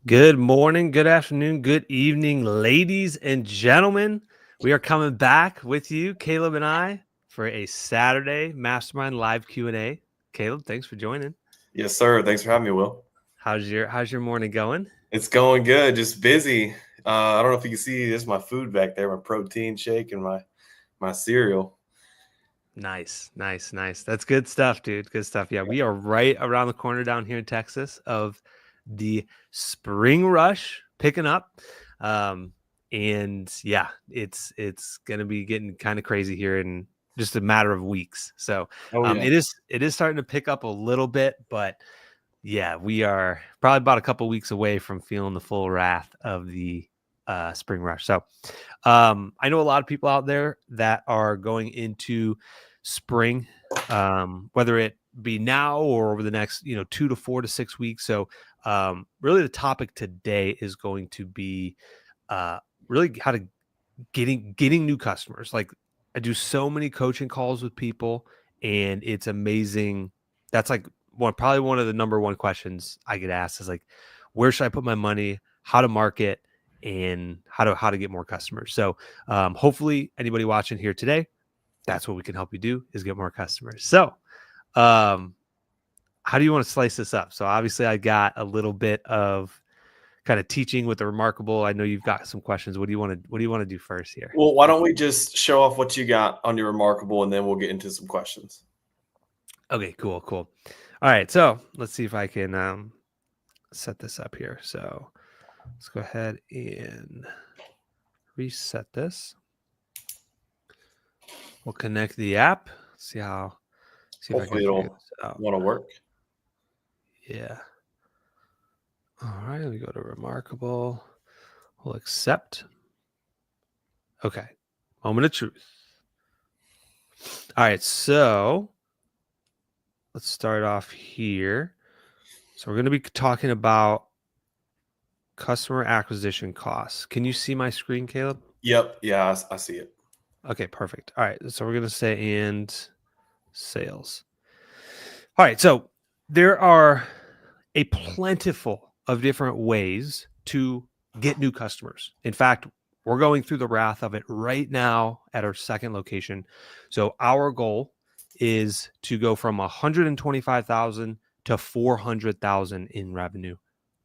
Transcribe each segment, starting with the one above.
Good morning, good afternoon, good evening, ladies and gentlemen. We are coming back with you, Caleb and I, for a Saturday Mastermind Live Q&A. Caleb, thanks for joining. Yes, sir. Thanks for having me, Will. How's your morning going? It's going good. Just busy. I don't know if you can see this. My food back there, my protein shake and my cereal. Nice. That's good stuff, dude. Good stuff. Yeah, we are right around the corner down here in Texas of the spring rush picking up. And yeah, it's gonna be getting kind of crazy here in just a matter of weeks. So it is starting to pick up a little bit, but yeah, we are probably about a couple weeks away from feeling the full wrath of the spring rush. So I know a lot of people out there that are going into spring, whether it be now or over the next 2 to 4 to 6 weeks. So really the topic today is going to be really how to getting new customers. Like, I do so many coaching calls with people, and it's amazing. That's like probably one of the number one questions I get asked is like, where should I put my money, how to market, and how to get more customers. So hopefully anybody watching here today, that's what we can help you do, is get more customers. So how do you want to slice this up? So obviously I got a little bit of kind of teaching with the Remarkable. I know you've got some questions. What do you want to do first here? Well, why don't we just show off what you got on your Remarkable, and then we'll get into some questions. Okay, cool. All right, so let's see if I can set this up here. So let's go ahead and reset this. We'll connect the app. See Hopefully if I can it'll figure this out. want to work. Yeah. All right, let me go to Remarkable. We'll accept. Okay. Moment of truth. All right, so let's start off here. So we're going to be talking about customer acquisition costs. Can you see my screen, Caleb? Yep. Yeah, I see it. Okay, perfect. All right, so we're going to say and sales. All right, so there are a plentiful of different ways to get new customers. In fact, we're going through the wrath of it right now at our second location. So our goal is to go from 125,000 to 400,000 in revenue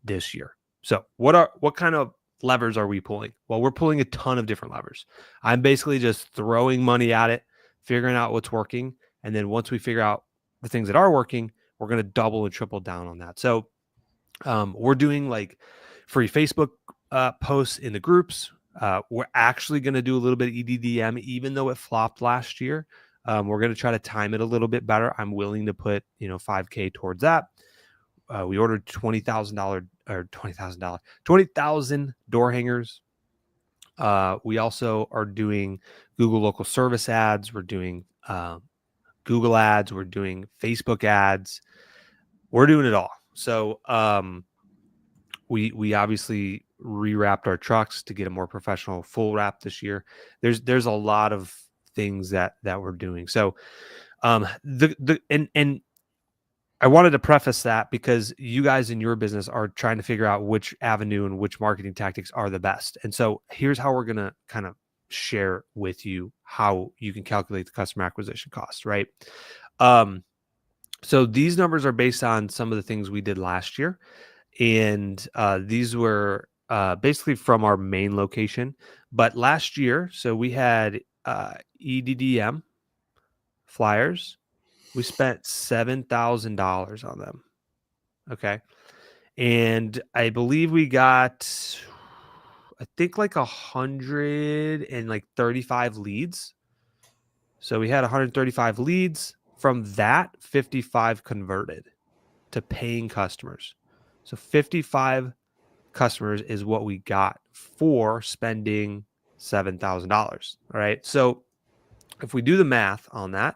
this year. So what kind of levers are we pulling? Well, we're pulling a ton of different levers. I'm basically just throwing money at it, figuring out what's working, and then once we figure out the things that are working, we're going to double and triple down on that. So we're doing like free Facebook posts in the groups. We're actually going to do a little bit of EDDM, even though it flopped last year. We're going to try to time it a little bit better. I'm willing to put, $5K towards that. We ordered $20,000 door hangers. We also are doing Google local service ads. We're doing Google ads. We're doing Facebook ads. We're doing it all. So we obviously rewrapped our trucks to get a more professional full wrap this year. There's a lot of things that we're doing. So and I wanted to preface that because you guys in your business are trying to figure out which avenue and which marketing tactics are the best. And so here's how we're going to kind of share with you how you can calculate the customer acquisition cost, right? So these numbers are based on some of the things we did last year. And these were basically from our main location. But last year, so we had EDDM flyers. We spent $7,000 on them. Okay. And I believe we got, I think, like 135 leads. So we had 135 leads. From that, 55 converted to paying customers. So 55 customers is what we got for spending $7,000. All right. So if we do the math on that,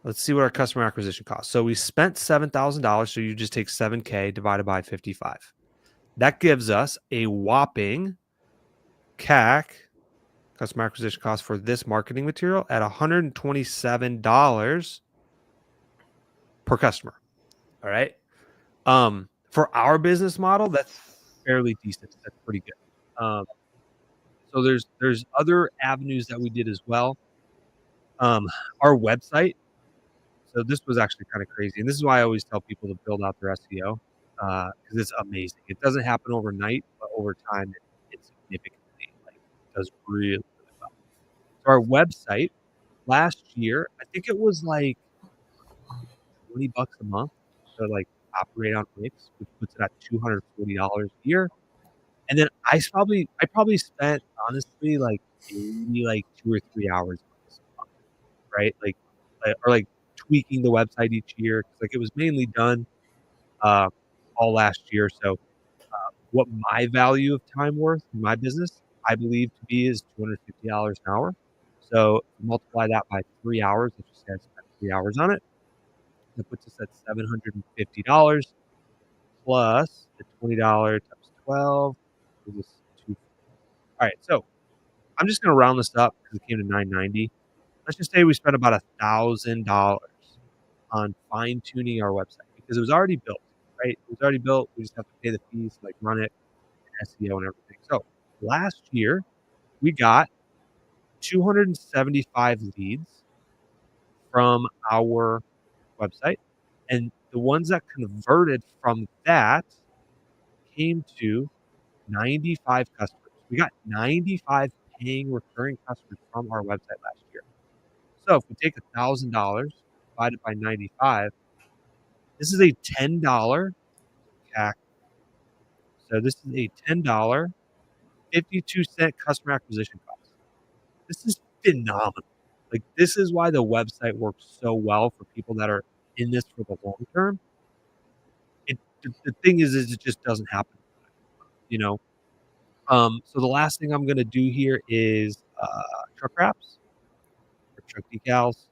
let's see what our customer acquisition costs. So we spent $7,000. So you just take 7K divided by 55. That gives us a whopping CAC, customer acquisition cost, for this marketing material at $127 per customer. All right. For our business model, that's fairly decent. That's pretty good. So there's other avenues that we did as well. Our website. So this was actually kind of crazy, and this is why I always tell people to build out their SEO because it's amazing. It doesn't happen overnight, but over time, it significantly does really, really well. So our website last year, I think it was like $20 a month to operate on Wix, which puts it at $240 a year. And then I probably spent honestly maybe 2 or 3 hours on this month, right? Or tweaking the website each year because it was mainly done uh, all last year. So what my value of time worth in my business, I believe to be is $250 an hour. So multiply that by 3 hours. Let's just say I spent 3 hours on it. That puts us at $750 plus the $20 times 12 is just two. All right, so I'm just gonna round this up because it came to 990. Let's just say we spent about $1,000 on fine tuning our website because it was already built, right? It was already built. We just have to pay the fees to run it, and SEO and everything. So last year we got 275 leads from our website, and the ones that converted from that came to 95 customers. We got 95 paying recurring customers from our website last year. So if we take $1,000 divided by 95, this is a $10 CAC. So this is a $10, 52-cent customer acquisition cost. This is phenomenal. This is why the website works so well for people that are in this for the long term. The thing is it just doesn't happen, you know. So the last thing I'm gonna do here is truck wraps or truck decals,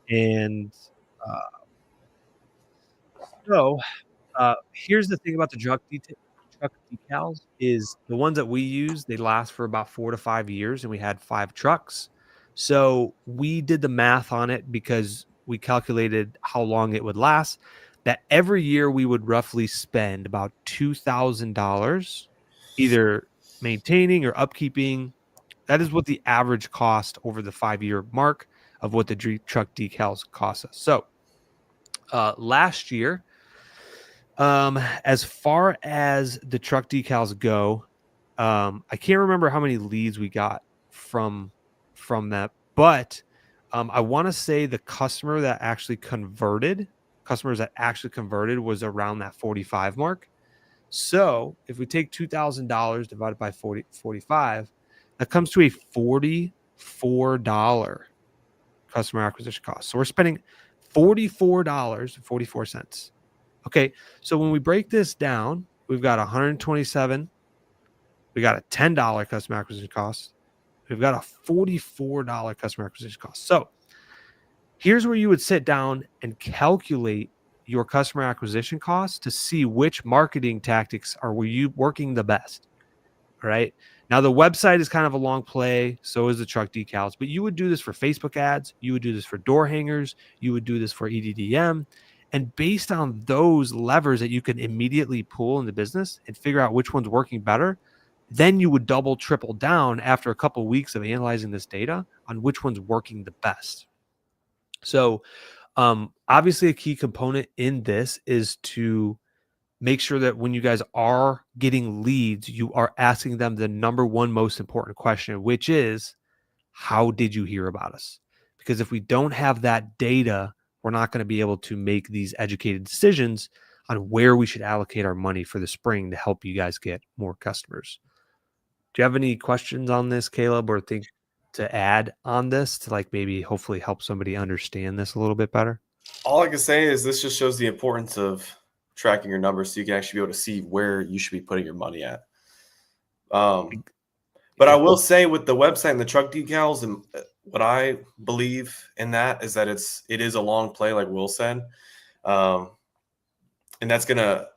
and uh, so here's the thing about the truck decals is the ones that we use, they last for about 4 to 5 years, and we had 5 trucks. So we did the math on it because we calculated how long it would last, that every year we would roughly spend about $2,000 either maintaining or upkeeping. That is what the average cost over the 5-year mark of what the truck decals cost us. So last year, as far as the truck decals go, I can't remember how many leads we got from that, but I want to say the customers that actually converted was around that 45 mark. So if we take $2,000 divided by 45, that comes to a $44 customer acquisition cost. So we're spending $44.44. Okay, so when we break this down, we've got 127. We got a $10 customer acquisition cost. We've got a $44 customer acquisition cost. So here's where you would sit down and calculate your customer acquisition costs to see which marketing tactics are you working the best. All right. Now the website is kind of a long play. So is the truck decals, but you would do this for Facebook ads. You would do this for door hangers. You would do this for EDDM. And based on those levers that you can immediately pull in the business and figure out which one's working better, then you would double, triple down after a couple of weeks of analyzing this data on which one's working the best. So obviously a key component in this is to make sure that when you guys are getting leads, you are asking them the number one most important question, which is, how did you hear about us? Because if we don't have that data, we're not going to be able to make these educated decisions on where we should allocate our money for the spring to help you guys get more customers. Do you have any questions on this, Caleb, or think to add on this to maybe hopefully help somebody understand this a little bit better? All I can say is this just shows the importance of tracking your numbers so you can actually be able to see where you should be putting your money at. But I will say with the website and the truck decals, and what I believe in that is that it is a long play, like Will said. And that's going to,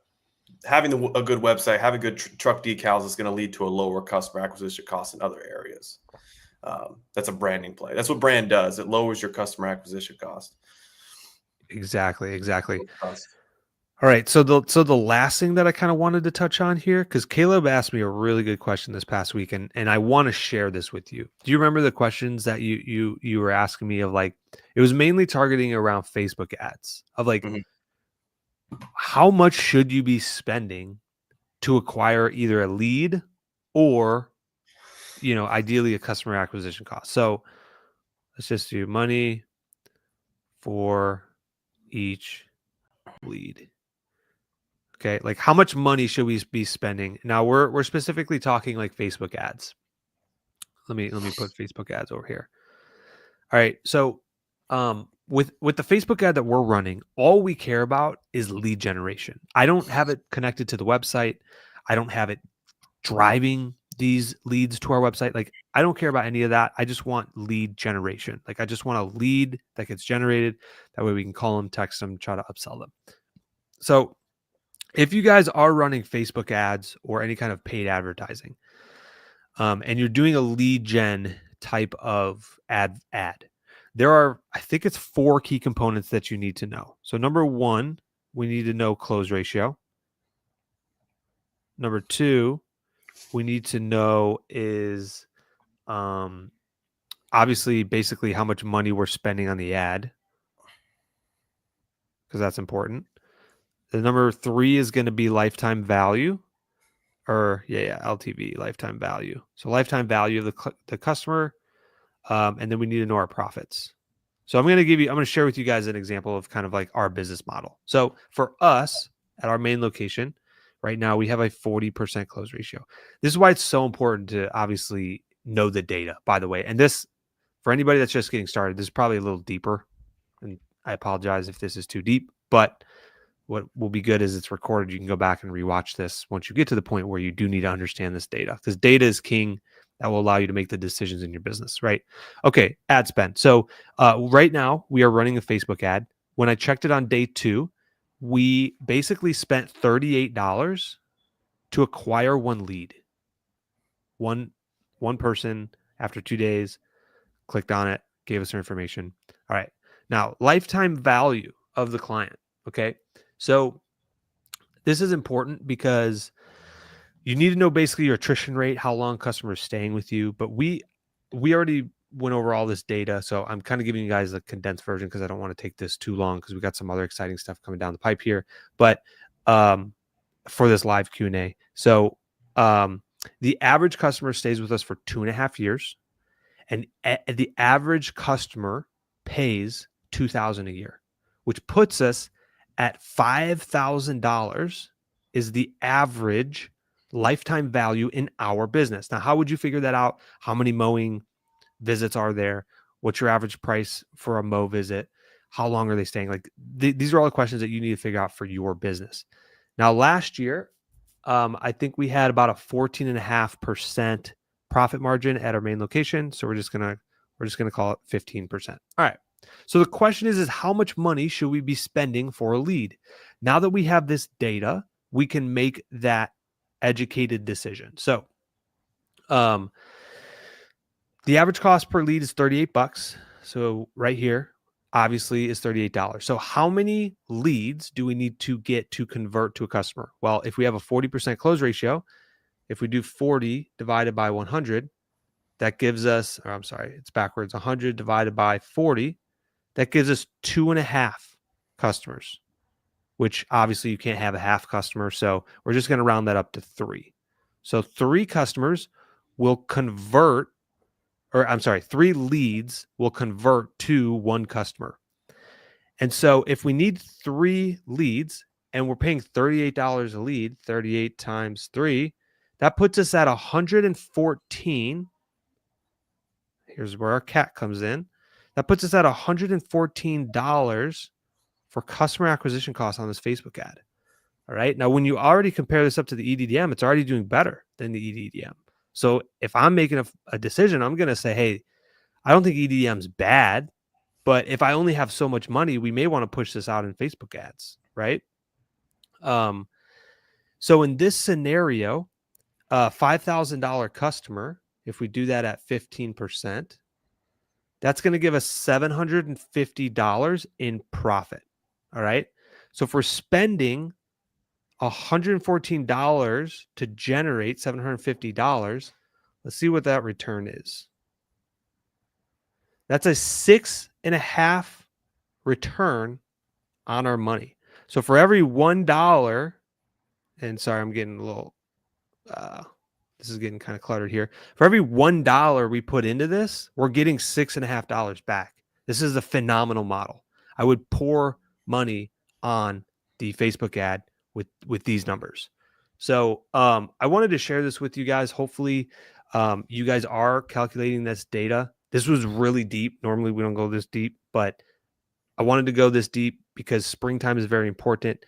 having a good website, having good truck decals is going to lead to a lower customer acquisition cost in other areas. That's a branding play. That's what brand does. It lowers your customer acquisition cost. Exactly. All right. So the last thing that I kind of wanted to touch on here, because Caleb asked me a really good question this past week, and I want to share this with you. Do you remember the questions that you were asking me of like it was mainly targeting around Facebook ads of like Mhm. how much should you be spending to acquire either a lead or ideally a customer acquisition cost. So let's just do money for each lead. Okay, like how much money should we be spending? Now we're specifically talking like Facebook ads. Let me put Facebook ads over here. All right, so with the Facebook ad that we're running, all we care about is lead generation. I don't have it connected to the website. I don't have it driving these leads to our website. Like I don't care about any of that. I just want lead generation. Like I just want a lead that gets generated. That way we can call them, text them, try to upsell them. So if you guys are running Facebook ads or any kind of paid advertising, and you're doing a lead gen type of ad, there are, I think it's 4 key components that you need to know. So number 1, we need to know close ratio. Number 2, we need to know is obviously basically how much money we're spending on the ad, because that's important. The number 3 is going to be lifetime value, or LTV, lifetime value. So lifetime value of the customer, and then we need to know our profits. So I'm going to share with you guys an example of kind of like our business model. So for us at our main location right now, we have a 40% close ratio. This is why it's so important to obviously know the data, by the way. And this, for anybody that's just getting started, this is probably a little deeper. And I apologize if this is too deep, but what will be good is it's recorded. You can go back and rewatch this once you get to the point where you do need to understand this data, because data is king. That will allow you to make the decisions in your business, right? Okay, ad spend. So right now we are running a Facebook ad. When I checked it on day 2, we basically spent $38 to acquire one lead. One person after 2 days clicked on it, gave us their information. All right. Now, lifetime value of the client. Okay. So this is important because you need to know basically your attrition rate, how long customers staying with you. But we already went over all this data, so I'm kind of giving you guys a condensed version because I don't want to take this too long because we got some other exciting stuff coming down the pipe here. But for this live Q&A, so the average customer stays with us for 2.5 years, and the average customer pays $2,000 a year, which puts us at $5,000 is the average lifetime value in our business. Now, how would you figure that out? How many mowing visits are there? What's your average price for a mow visit? How long are they staying? Like these are all the questions that you need to figure out for your business. Now, last year, I think we had about a 14.5% profit margin at our main location. So we're just gonna call it 15%. All right. So the question is how much money should we be spending for a lead? Now that we have this data, we can make that educated decision. So the average cost per lead is $38. So right here, obviously, is $38. So how many leads do we need to get to convert to a customer? Well, if we have a 40% close ratio, if we do 40 divided by 100, that gives us, or I'm sorry, it's backwards, 100 divided by 40, that gives us 2.5 customers, which obviously you can't have a half customer. So we're just going to round that up to 3. So 3 customers will convert, or I'm sorry, 3 leads will convert to 1 customer. And so if we need 3 leads and we're paying $38 a lead, 38 times 3, that puts us at 114. Here's where our cat comes in. That puts us at $114 for customer acquisition costs on this Facebook ad. All right. Now, when you already compare this up to the EDDM, it's already doing better than the EDDM. So if I'm making a decision, I'm going to say, hey, I don't think EDDM is bad, but if I only have so much money, we may want to push this out in Facebook ads, right? So in this scenario, $5,000 customer, if we do that at 15%, that's going to give us $750 in profit. All right. So if we're spending $114 to generate $750, let's see what that return is. That's a 6.5 return on our money. So for every $1, and sorry, I'm getting a little, this is getting kind of cluttered here. For every $1 we put into this, we're getting $6.5 back. This is a phenomenal model. I would pour money on the Facebook ad with these numbers. So I wanted to share this with you guys. Hopefully you guys are calculating this data. This was really deep. Normally we don't go this deep, but I wanted to go this deep because springtime is very important.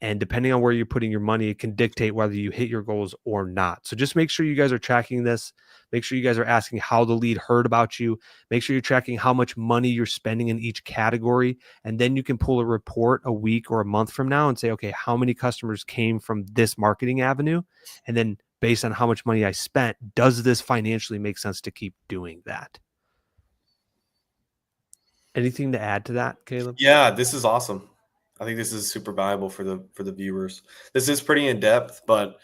And depending on where you're putting your money, it can dictate whether you hit your goals or not. So just make sure you guys are tracking this. Make sure you guys are asking how the lead heard about you. Make sure you're tracking how much money you're spending in each category. And then you can pull a report a week or a month from now and say, okay, how many customers came from this marketing avenue? And then based on how much money I spent, does this financially make sense to keep doing that? Anything to add to that, Caleb? Yeah, this is awesome. I think this is super valuable for the viewers. This is pretty in depth, but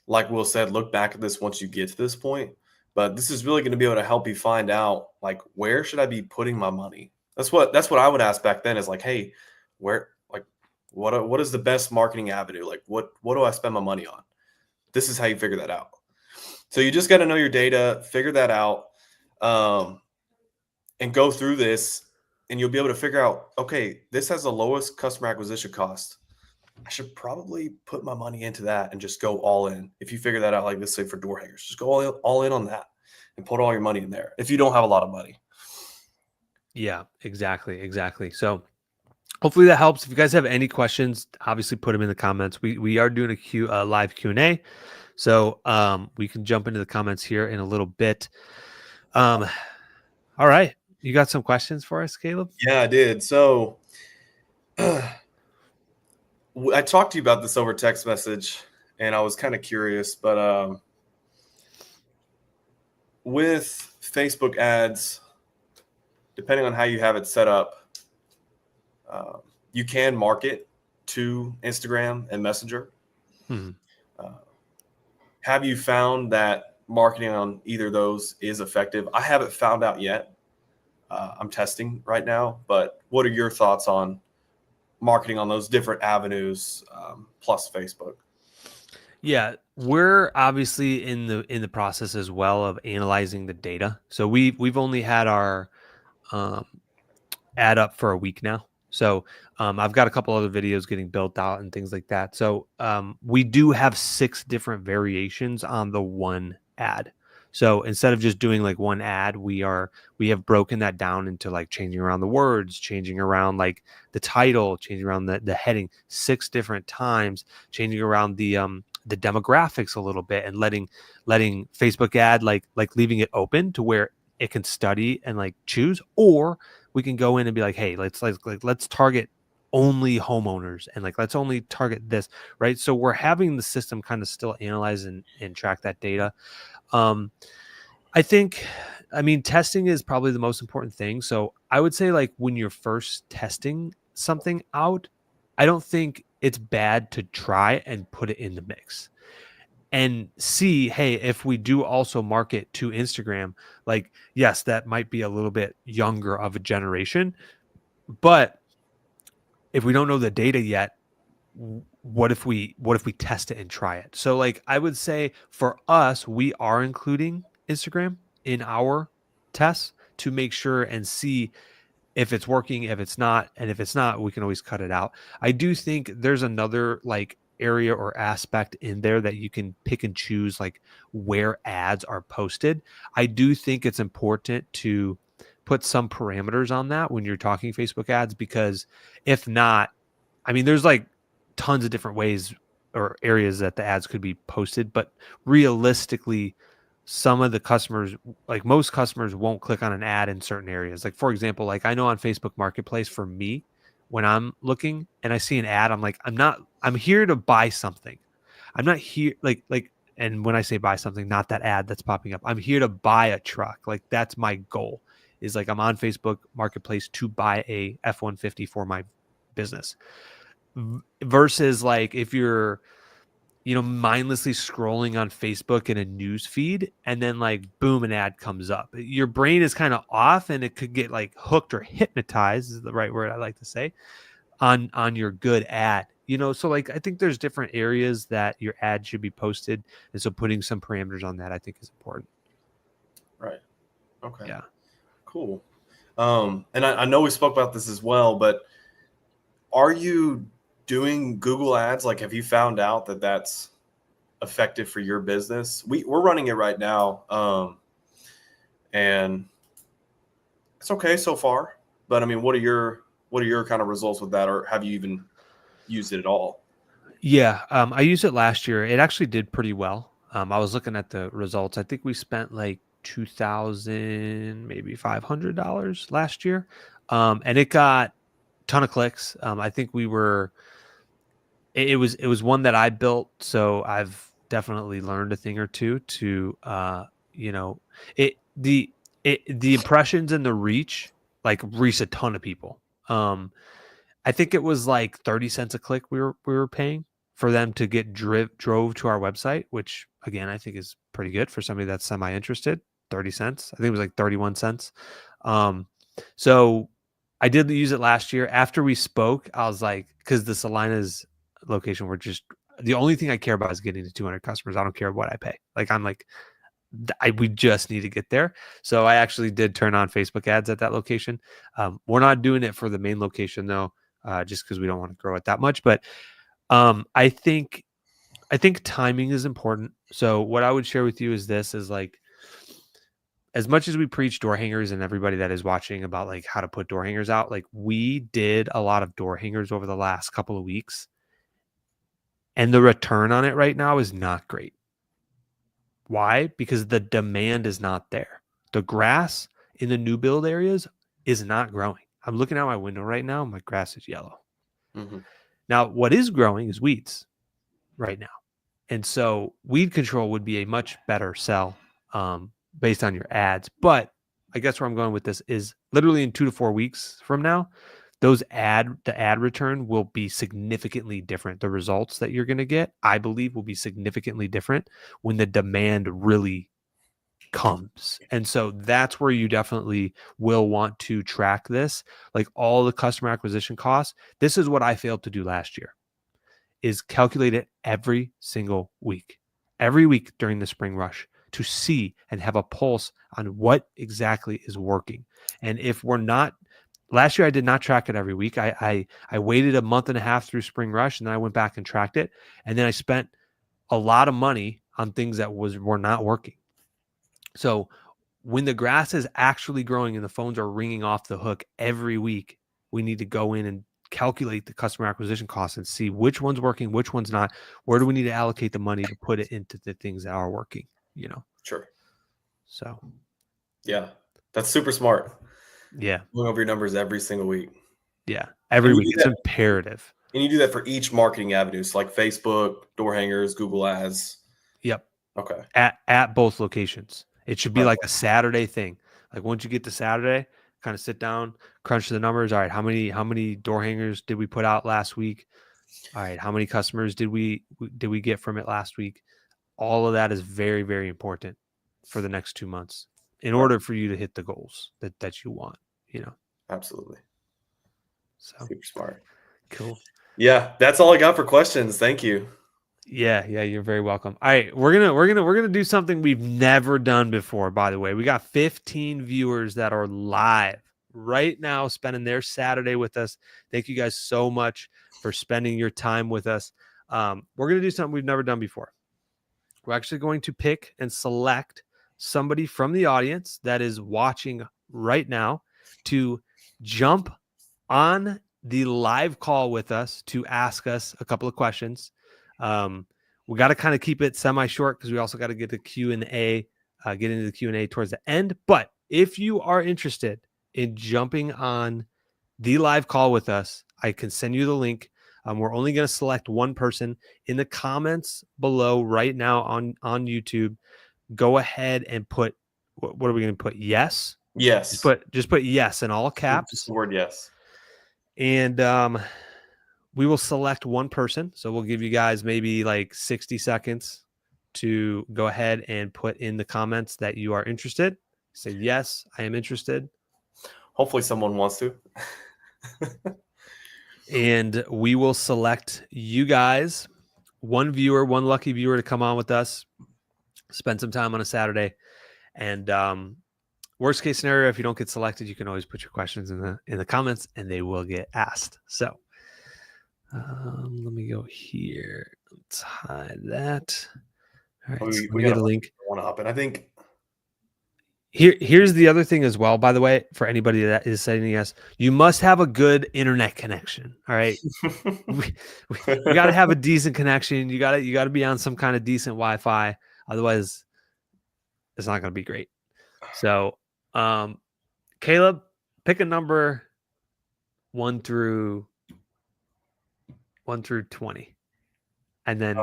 like Will said, look back at this once you get to this point. But this is really going to be able to help you find out, like, where should I be putting my money? That's what I would ask back then, is like, hey, where, like, what is the best marketing avenue? Like, what do I spend my money on? This is how you figure that out. So you just got to know your data, figure that out, and go through this. And you'll be able to figure out, okay, this has the lowest customer acquisition cost. I should probably put my money into that and just go all in. If you figure that out, like let's say for door hangers, just go all in on that and put all your money in there if you don't have a lot of money. Yeah, exactly. So hopefully that helps. If you guys have any questions, obviously put them in the comments. We are doing a live Q&A. So we can jump into the comments here in a little bit. All right. You got some questions for us, Caleb? Yeah, I did. So I talked to you about this over text message, and I was kind of curious, but with Facebook ads, depending on how you have it set up, you can market to Instagram and Messenger. Have you found that marketing on either of those is effective? I haven't found out yet. I'm testing right now, but what are your thoughts on marketing on those different avenues plus Facebook? Yeah, we're obviously in the process as well of analyzing the data. So we've only had our ad up for a week now. So I've got a couple other videos getting built out and things like that. So we do have 6 different variations on the one ad. So instead of just doing like one ad, we have broken that down into like changing around the words, changing around like the title, changing around the heading 6 different times, changing around the demographics a little bit, and letting Facebook ad like leaving it open to where it can study and like choose, or we can go in and be like, hey, let's target only homeowners and like let's only target this, right? So we're having the system kind of still analyze and track that data. I mean, testing is probably the most important thing. So I would say like when you're first testing something out, I don't think it's bad to try and put it in the mix and see, hey, if we do also market to Instagram, like, yes, that might be a little bit younger of a generation, but if we don't know the data yet, what if we test it and try it? So like, I would say for us, we are including Instagram in our tests to make sure and see if it's working, if it's not, and if it's not, we can always cut it out. I do think there's another like area or aspect in there that you can pick and choose, like where ads are posted. I do think it's important to put some parameters on that when you're talking Facebook ads, because if not, I mean, there's like tons of different ways or areas that the ads could be posted, but realistically, some of the customers, like most customers, won't click on an ad in certain areas. Like, for example, like I know on Facebook Marketplace, for me, when I'm looking and I see an ad, I'm like, I'm here to buy something. I'm not here and when I say buy something, not that ad that's popping up, I'm here to buy a truck. Like that's my goal, is like I'm on Facebook Marketplace to buy a F-150 for my business. versus like if you're, mindlessly scrolling on Facebook in a news feed and then like boom, an ad comes up. Your brain is kind of off and it could get like hooked or hypnotized is the right word I like to say on your good ad. So like I think there's different areas that your ad should be posted. And so putting some parameters on that I think is important. Right. Okay. Yeah. Cool. And I know we spoke about this as well, but are you doing Google ads? Like, have you found out that that's effective for your business? We're running it right now. And it's okay so far, but I mean, what are your kind of results with that? Or have you even used it at all? Yeah. I used it last year. It actually did pretty well. I was looking at the results. I think we spent like $2,000, maybe $500 last year. And it got a ton of clicks. I think it was one that I built. So I've definitely learned a thing or two to, the impressions and the reach a ton of people. I think it was like 30 cents a click we were paying for them to get drove to our website, which again, I think is pretty good for somebody that's semi-interested. 30 cents. I think it was like 31 cents. So I did use it last year. After we spoke, I was like, because the Salinas location, the only thing I care about is getting to 200 customers. I don't care what I pay. Like I'm like, we just need to get there. So I actually did turn on Facebook ads at that location. We're not doing it for the main location though, just because we don't want to grow it that much. But I think timing is important. So what I would share with you is like, as much as we preach door hangers and everybody that is watching about like how to put door hangers out, like we did a lot of door hangers over the last couple of weeks. And the return on it right now is not great. Why? Because the demand is not there. The grass in the new build areas is not growing. I'm looking out my window right now. My grass is yellow. Mm-hmm. Now, what is growing is weeds right now. And so weed control would be a much better sell based on your ads. But I guess where I'm going with this is literally in 2 to 4 weeks from now, the ad return will be significantly different. The results that you're going to get, I believe, will be significantly different when the demand really comes. And so that's where you definitely will want to track this, like all the customer acquisition costs. This is what I failed to do last year, is calculate it every single week, every week during the spring rush, to see and have a pulse on what exactly is working. And if we're not, last year I did not track it every week. I waited a month and a half through spring rush, and then I went back and tracked it. And then I spent a lot of money on things that were not working. So when the grass is actually growing and the phones are ringing off the hook every week, we need to go in and calculate the customer acquisition costs and see which one's working, which one's not. Where do we need to allocate the money to put it into the things that are working, Sure. So yeah, that's super smart. Yeah. Going over your numbers every single week. Yeah. Every week. It's imperative. And you do that for each marketing avenue. So like Facebook, door hangers, Google ads. Yep. Okay. At both locations. It should be like a Saturday thing. Like once you get to Saturday, kind of sit down, crunch the numbers. All right, how many door hangers did we put out last week? All right, how many customers did we get from it last week? All of that is very, very important for the next 2 months in order for you to hit the goals that you want, Absolutely. So super smart. Cool. Yeah, that's all I got for questions. Thank you. Yeah, you're very welcome. All right, we're gonna do something we've never done before. By the way, we got 15 viewers that are live right now, spending their Saturday with us. Thank you guys so much for spending your time with us. We're gonna do something we've never done before. We're actually going to pick and select somebody from the audience that is watching right now to jump on the live call with us to ask us a couple of questions. We got to kind of keep it semi-short because we also got to get the Q&A, get into the Q&A towards the end. But if you are interested in jumping on the live call with us, I can send you the link. We're only going to select one person. In the comments below right now on YouTube, go ahead and put, what are we going to put? Yes. Yes. Just put yes in all caps. Just the word yes. And we will select one person. So we'll give you guys maybe like 60 seconds to go ahead and put in the comments that you are interested. Say, yes, I am interested. Hopefully someone wants to. And we will select you guys, one viewer, one lucky viewer to come on with us, spend some time on a Saturday. And worst case scenario, if you don't get selected, you can always put your questions in the comments and they will get asked. So let me go here. Let's hide that. All right, so let me get a link. One up, and I think here's the other thing as well, by the way, for anybody that is saying yes, you must have a good internet connection. All right. we got to have a decent connection. You got to be on some kind of decent Wi-Fi. Otherwise, it's not going to be great. So, Caleb, pick a number 1 through 20. And then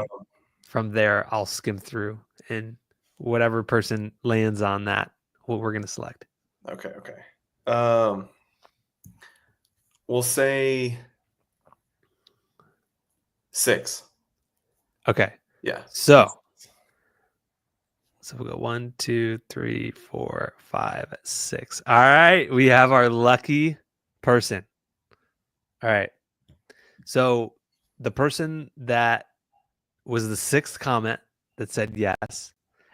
from there, I'll skim through, and whatever person lands on that, what we're going to select. Okay. We'll say 6. Okay. Yeah. So we'll go 1, 2, 3, 4, 5, 6. All right. We have our lucky person. All right. So the person that was the 6th comment that said yes.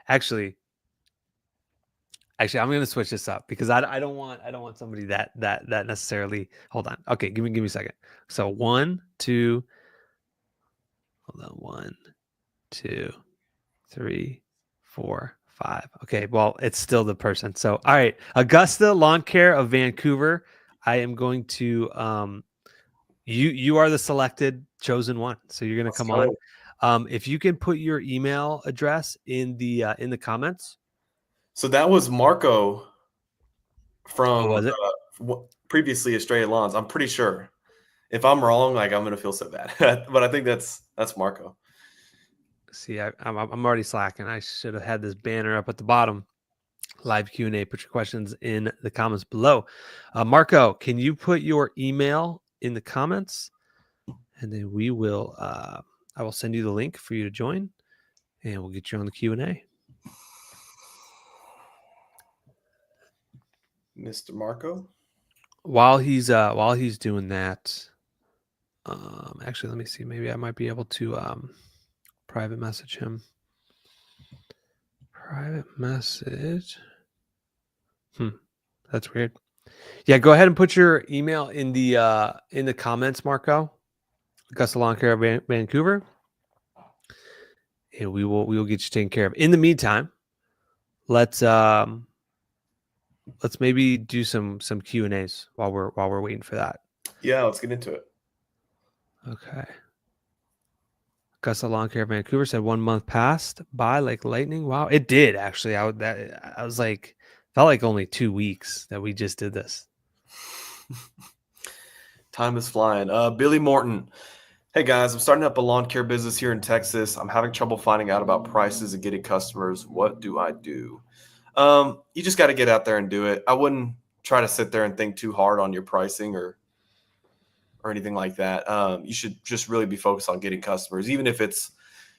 Actually, I'm going to switch this up because I don't want somebody that necessarily. Hold on. Okay, give me a second. So 1, 2. Hold on. 1, 2, 3, 4, 5. Okay, well, it's still the person. So all right, Augusta Lawn Care of Vancouver. I am going to you are the selected chosen one. So you're going to come on. If you can put your email address in the comments. So that was Marco from was it? Previously Australia Lawns. I'm pretty sure. If I'm wrong, like I'm gonna feel so bad, but I think that's Marco. See, I'm already slacking. I should have had this banner up at the bottom. Live Q&A. Put your questions in the comments below. Marco, can you put your email in the comments, and then we will. I will send you the link for you to join, and we'll get you on the Q&A. Mr. Marco. While he's doing that, actually, let me see. Maybe I might be able to private message him. Private message. That's weird. Yeah, go ahead and put your email in the comments, Marco. Augusta Lawn Care of Vancouver, and we will get you taken care of. In the meantime, let's maybe do some Q&As while we're waiting for that. Yeah, let's get into it. Okay. Augusta Lawn Care of Vancouver said 1 month passed by like lightning. Wow, it did actually. I was like, felt like only 2 weeks that we just did this. Time is flying. Billy Morton. Hey guys, I'm starting up a lawn care business here in Texas. I'm having trouble finding out about prices and getting customers. What do I do? You just got to get out there and do it. I wouldn't try to sit there and think too hard on your pricing or anything like that. You should just really be focused on getting customers, even if it's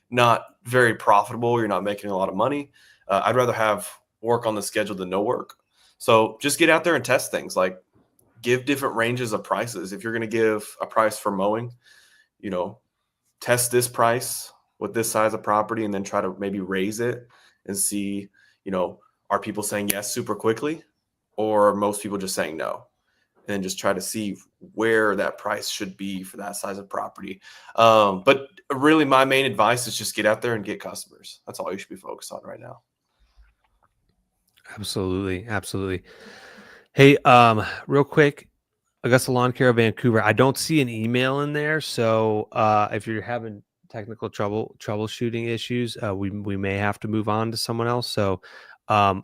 not very profitable. You're not making a lot of money. I'd rather have work on the schedule than no work. So just get out there and test things. Like give different ranges of prices. If you're going to give a price for mowing, test this price with this size of property and then try to maybe raise it and see, are people saying yes super quickly or most people just saying no? And just try to see where that price should be for that size of property. But really my main advice is just get out there and get customers. That's all you should be focused on right now. Absolutely. Absolutely. Hey, real quick, Augusta Lawn Care of Vancouver. I don't see an email in there. So if you're having technical troubleshooting issues, we may have to move on to someone else. So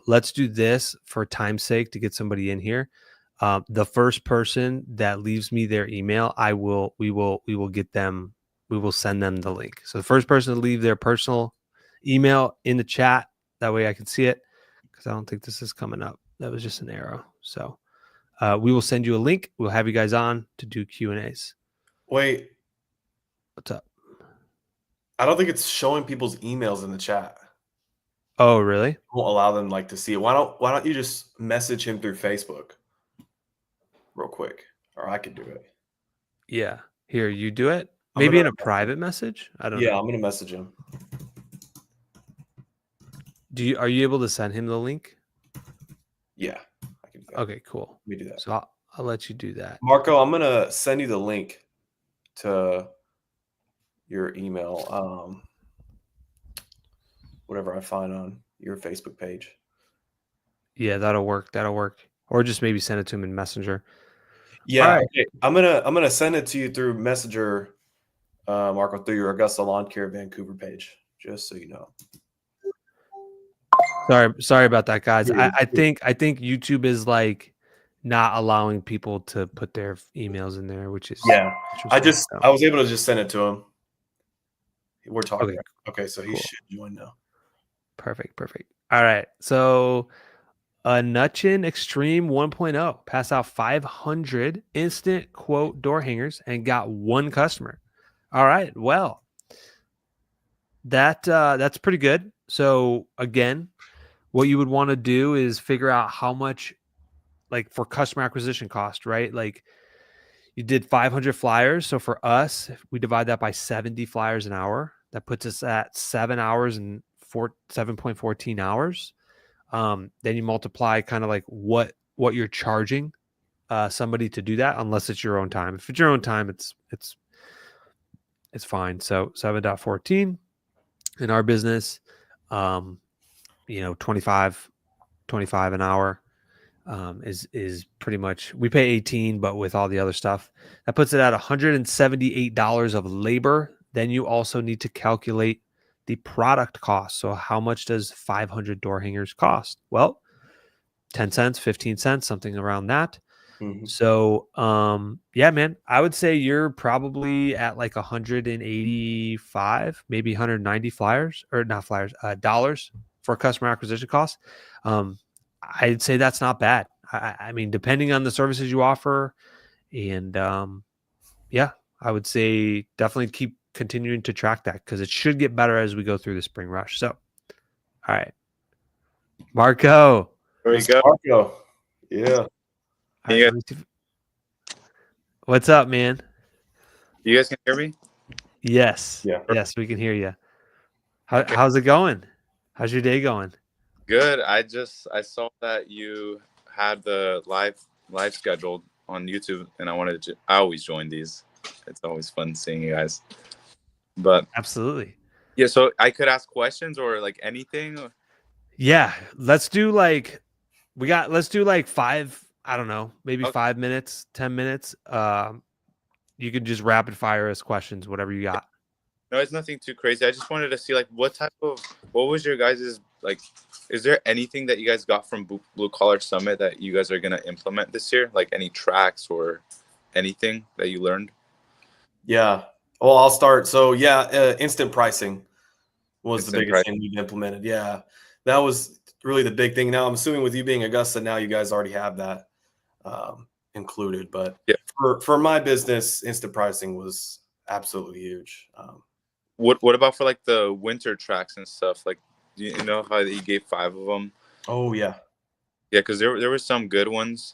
let's do this for time's sake to get somebody in here. The first person that leaves me their email, we will get them. We will send them the link. So the first person to leave their personal email in the chat, that way I can see it, because I don't think this is coming up. That was just an arrow. So we will send you a link. We'll have you guys on to do Q&As. Wait, What's up? I don't think it's showing people's emails in the chat. Oh, really? Won't allow them like to see it. Why don't you just message him through Facebook real quick? Or I could do it. Yeah. Here, you do it. I'm Maybe gonna in a private message. I don't yeah, know. I'm gonna message him. Are you able to send him the link? Yeah, I can do that. Okay, cool. Let me do that. So I'll let you do that. Marco, I'm gonna send you the link to your email. Whatever I find on your Facebook page. Yeah, that'll work. That'll work. Or just maybe send it to him in Messenger. Yeah, Alright. okay. I'm gonna send it to you through Messenger, Marco, through your Augusta Lawn Care Vancouver page, just so you know. Sorry about that, guys. Yeah, I think YouTube is like not allowing people to put their emails in there, which is Yeah. interesting. I was able to just send it to him. We're talking. Okay, Okay, so he cool. should join now. Perfect. All right. So Nutchin Extreme 1.0 passed out 500 instant quote door hangers and got one customer. All right. Well, that's pretty good. So again, what you would want to do is figure out how much, like, for customer acquisition cost, right? Like, you did 500 flyers. So for us, if we divide that by 70 flyers an hour, that puts us at 7 hours and 7.14 hours. Then you multiply kind of like what you're charging somebody to do that, unless it's your own time. If it's your own time, it's fine. So 7.14 in our business, 25 an hour is pretty much, we pay 18, but with all the other stuff, that puts it at $178 of labor. Then you also need to calculate the product cost. So how much does 500 door hangers cost? Well, 10 cents, 15 cents, something around that. Mm-hmm. So, yeah, man, I would say you're probably at like 185, maybe 190 dollars for customer acquisition costs. I'd say that's not bad. I mean, depending on the services you offer, and yeah, I would say definitely keep continuing to track that, because it should get better as we go through the spring rush. So, all right, Marco. There we go. Marco. Yeah. Yeah. What's up, man? You guys can hear me? Yes. Yeah. Yes, we can hear you. How's it going? How's your day going? Good. I saw that you had the live scheduled on YouTube, and I always join these. It's always fun seeing you guys. But Absolutely. yeah, so I could ask questions or like anything. Yeah, let's do like five, I don't know, maybe Okay. 5 minutes, 10 minutes. You could just rapid fire us questions, whatever you got. No, it's nothing too crazy. I just wanted to see like what was your guys's, like, is there anything that you guys got from Blue Collar Summit that you guys are going to implement this year? Like any tracks or anything that you learned? Yeah. Well, I'll start. So yeah, instant pricing was the biggest Pricing. thing we've implemented. Yeah. That was really the big thing. Now I'm assuming with you being Augusta, now you guys already have that included. But yeah, for my business, instant pricing was absolutely huge. What about for like the winter tracks and stuff? Like, do you know how you gave 5 of them? Oh yeah. Yeah, because there were some good ones.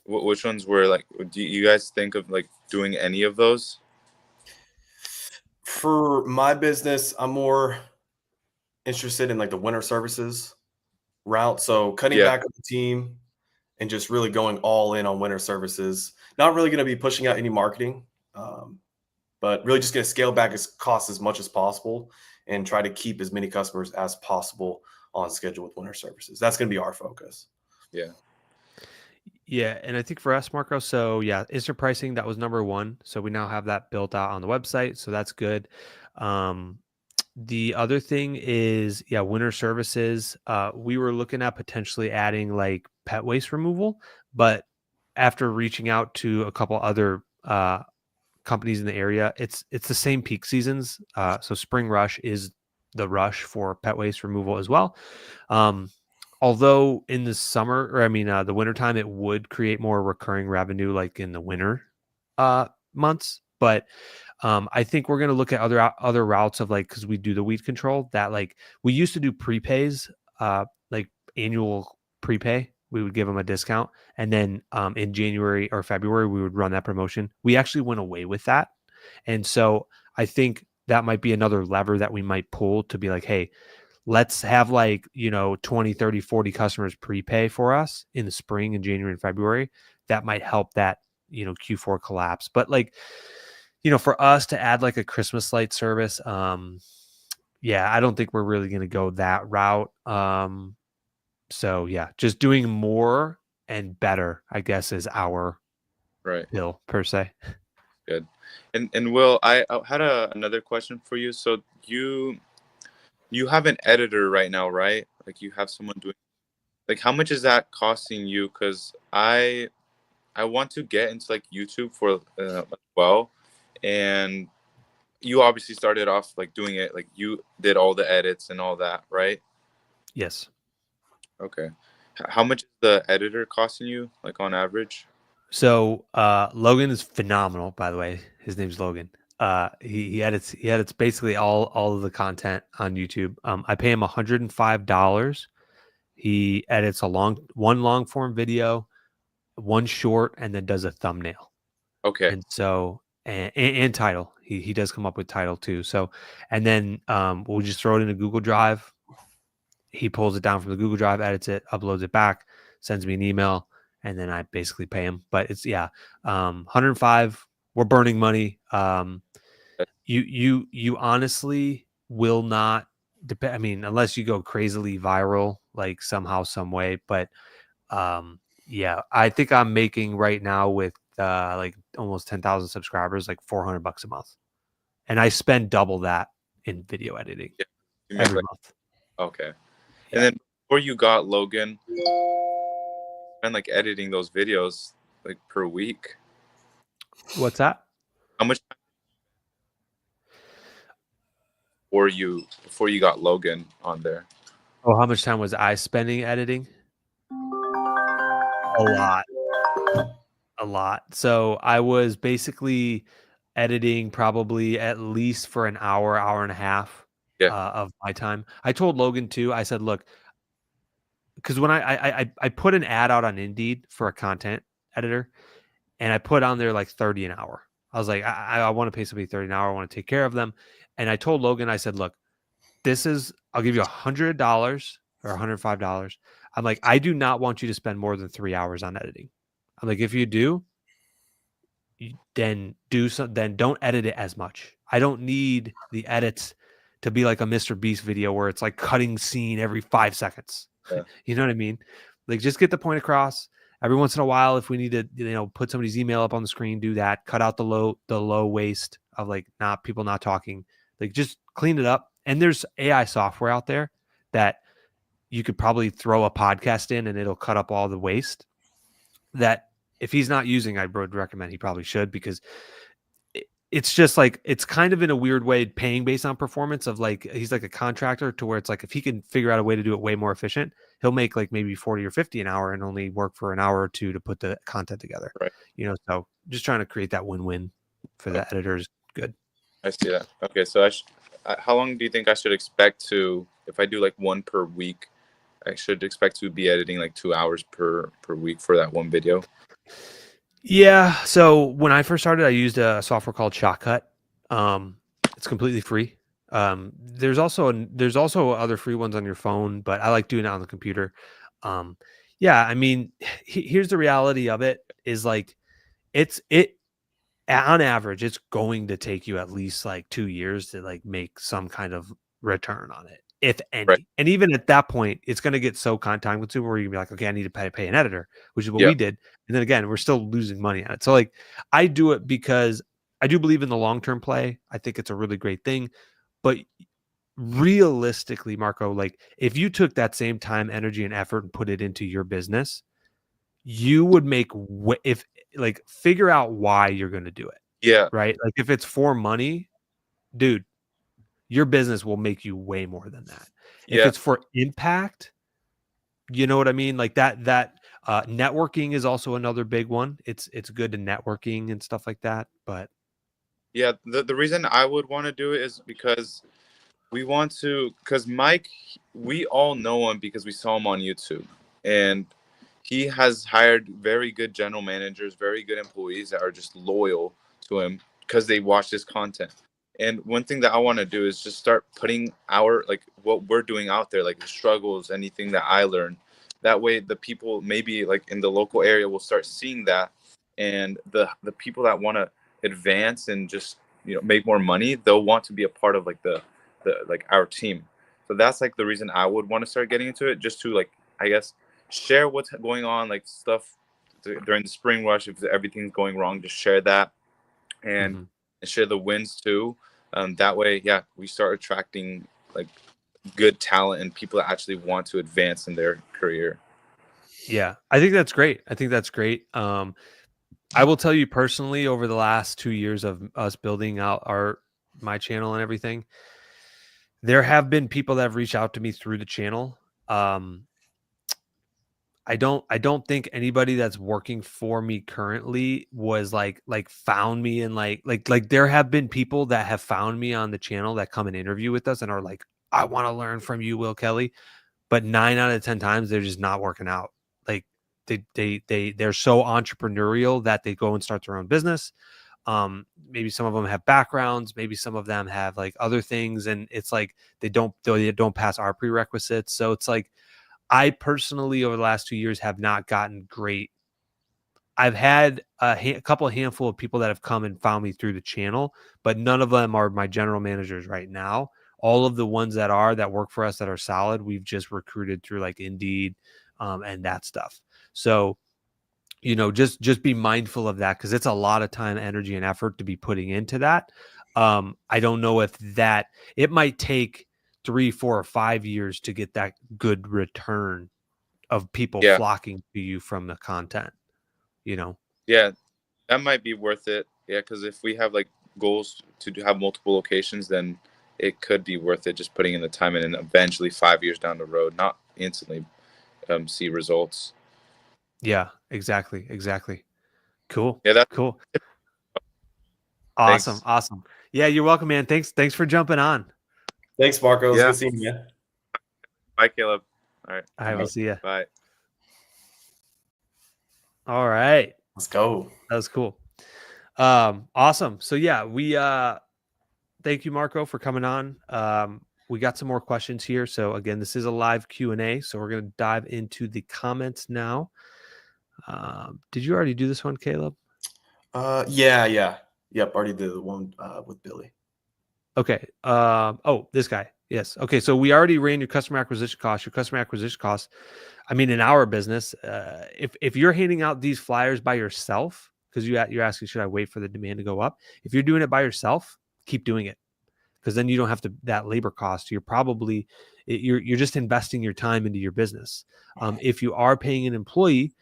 Which ones were like? Do you guys think of like doing any of those? For my business, I'm more interested in like the winter services route. So cutting back on the team and just really going all in on winter services. Not really going to be pushing out any marketing, but really just going to scale back its costs as much as possible and try to keep as many customers as possible on schedule with winter services. That's going to be our focus. Yeah. Yeah, and I think for us, Marco, so yeah, instant pricing, that was number one. So we now have that built out on the website, so that's good. The other thing is, yeah, winter services. We were looking at potentially adding like pet waste removal, but after reaching out to a couple other companies in the area, it's the same peak seasons. So spring rush is the rush for pet waste removal as well. Although in the summer, or I mean, the wintertime, it would create more recurring revenue like in the winter months. But I think we're going to look at other routes of like, because we do the weed control, that like we used to do prepays, like annual prepay. We would give them a discount, and then in January or February we would run that promotion. We actually went away with that, and so I think that might be another lever that we might pull to be like, hey, let's have like, 20, 30, 40 customers prepay for us in the spring in January and February. That might help that, Q4 collapse. But like, for us to add like a Christmas light service, yeah, I don't think we're really going to go that route. So yeah, just doing more and better, I guess, is our Right. bill per se. Good. And Will, I had another question for you. So you have an editor right now, right? Like you have someone doing, like how much is that costing you? Because I want to get into like YouTube for as well, and you obviously started off like doing it, like you did all the edits and all that, right? Yes. Okay. How much is the editor costing you, like on average? So Logan is phenomenal, by the way. His name's Logan. He edits basically all of the content on YouTube. I pay him $105. He edits one long form video, one short, and then does a thumbnail. Okay. And so and title. He does come up with title too. So and then we'll just throw it in a Google Drive. He pulls it down from the Google Drive, edits it, uploads it back, sends me an email, and then I basically pay him. But it's 105. We're burning money. You honestly will not depend. I mean, unless you go crazily viral, like somehow, some way. But yeah, I think I'm making right now with like almost 10,000 subscribers, like $400 a month, and I spend double that in video editing every month. Okay. And then before you got Logan, and like editing those videos like per week. What's that? How much time before you got Logan on there? Oh, how much time was I spending editing? A lot. So I was basically editing probably at least for an hour and a half of my time. I told Logan too. I said, look, because when I put an ad out on Indeed for a content editor, and I put on there like 30 an hour. I was like, I want to pay somebody 30 an hour. I want to take care of them. And I told Logan, I said, look, I'll give you $100 or $105. I'm like, I do not want you to spend more than 3 hours on editing. I'm like, if you do, then don't edit it as much. I don't need the edits to be like a Mr. Beast video where it's like cutting scene every 5 seconds. Yeah. You know what I mean? Like just get the point across. Every once in a while, if we need to, put somebody's email up on the screen, do that. Cut out the low waste of like people not talking. Like just clean it up. And there's AI software out there that you could probably throw a podcast in and it'll cut up all the waste. That if he's not using, I would recommend he probably should, because it's just like, it's kind of in a weird way paying based on performance of like, he's like a contractor to where it's like, if he can figure out a way to do it way more efficient, he'll make like maybe 40 or 50 an hour and only work for an hour or two to put the content together. Right. So just trying to create that win-win for the editors. Good. I see that. Okay. So how long do you think I should expect if I do like one per week, I should expect to be editing like 2 hours per week for that one video? Yeah. So when I first started, I used a software called Shotcut. It's completely free. There's also other free ones on your phone, but I like doing it on the computer. Yeah. I mean, here's the reality of it is like, on average, it's going to take you at least like 2 years to like make some kind of return on it, if any. Right. And even at that point, it's going to get so time consuming where you can be like, okay, I need to pay an editor, which is what we did. And then again, we're still losing money on it. So like, I do it because I do believe in the long-term play. I think it's a really great thing, but realistically, Marco, like if you took that same time, energy, and effort and put it into your business, you would make figure out why you're going to do it. Yeah. Right. Like if it's for money, dude, your business will make you way more than that. If it's for impact, you know what I mean? Like that networking is also another big one. It's good to networking and stuff like that. But Yeah, the reason I would want to do it is because because Mike, we all know him because we saw him on YouTube. And he has hired very good general managers, very good employees that are just loyal to him because they watch this content. And one thing that I want to do is just start putting like what we're doing out there, like the struggles, anything that I learned. That way the people maybe like in the local area will start seeing that, and the people that want to advance and just make more money, they'll want to be a part of like the like our team. So that's like the reason I would want to start getting into it, just to like, I guess, share what's going on, like stuff during the spring rush. If everything's going wrong, just share that, and, and share the wins too. That way, yeah, we start attracting like good talent and people that actually want to advance in their career. Yeah, I think that's great. I will tell you personally, over the last 2 years of us building out my channel and everything, there have been people that have reached out to me through the channel. I don't think anybody that's working for me currently was like found me, and like there have been people that have found me on the channel that come and interview with us and are like, I want to learn from you, Will Kelly. But 9 out of 10 times they're just not working out. Like they're so entrepreneurial that they go and start their own business. Maybe some of them have backgrounds, maybe some of them have like other things, and it's like they don't pass our prerequisites. So it's like, I personally over the last 2 years have not gotten great. I've had a couple of handful of people that have come and found me through the channel, but none of them are my general managers right now. All of the ones that work for us that are solid, we've just recruited through like Indeed and that stuff. So, just be mindful of that, because it's a lot of time, energy, and effort to be putting into that. I don't know if it might take 3, 4, or 5 years to get that good return of people flocking to you from the content, Yeah, that might be worth it. Yeah, because if we have like goals to have multiple locations, then it could be worth it just putting in the time, and then eventually 5 years down the road, not instantly see results. Yeah, exactly. Cool. Yeah, that's cool. Thanks. Awesome. Yeah, you're welcome, man. Thanks for jumping on. Thanks, Marco. It was good seeing you. Bye, Caleb. All right. I will see you. Bye. All right. Let's go. That was cool. Awesome. So yeah, we thank you, Marco, for coming on. We got some more questions here. So again, this is a live Q&A. So we're going to dive into the comments now. Did you already do this one, Caleb? Yeah. Yep, already did the one with Billy. Okay. This guy. Yes. Okay. So we already ran your customer acquisition costs. Your customer acquisition costs, I mean, in our business, if you're handing out these flyers by yourself, because you're asking, should I wait for the demand to go up? If you're doing it by yourself, keep doing it, because then you don't have that labor cost. You're probably you're just investing your time into your business. If you are paying an employee,